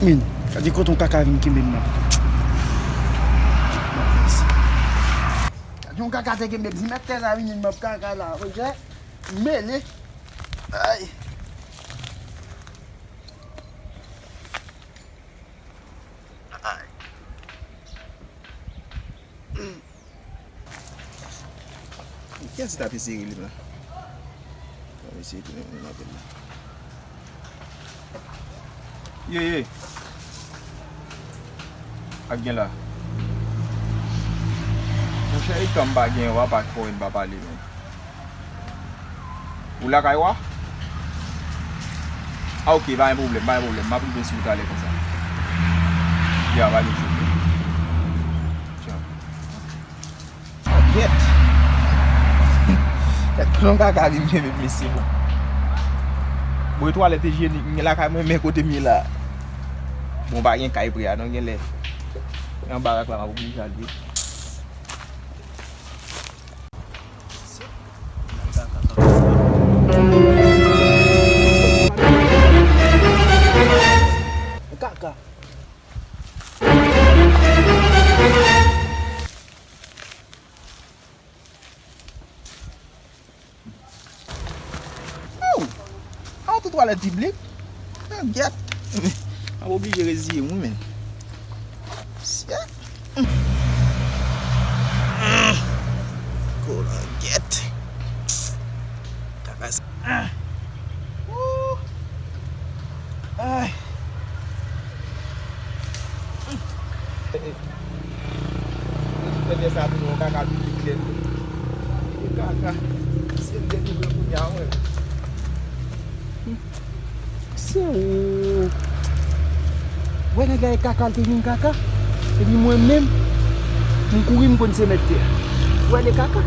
Min, di ko ton kaka vin ki men nan. Yon kaka te ke me di mette la vin mop kaka la, oje? Mele. Ay. Ay. Qu'est-ce que tu as fait là? On va essayer de me mettre là. Ye. Ak gen la. Mon chéri comme ba gen wa pas ko en ba parler men. Ou la kay wa? Ah OK, pas un problème, pas un problème. M'a privé sur aller comme ça. Ya va aller jouer. Ciao. Get. Ton kaka vin ke mesi bon. Boy toilette hygiénique la kay men côté mi là. Bon ba gen kay pri non gen lè. En barak la m'a obligé aller. Kaka. Ah, tout toilette publique. Get. On obligé de résister moi men. Cool, get. Kaka. Ay. Peut-être ça pour kaka public. Kaka. C'est le début de pour ouais. So, wè nè gay kaka te vin kaka, e di mwen mèm, mwen kouri mwen kon se mette. Wè de kaka?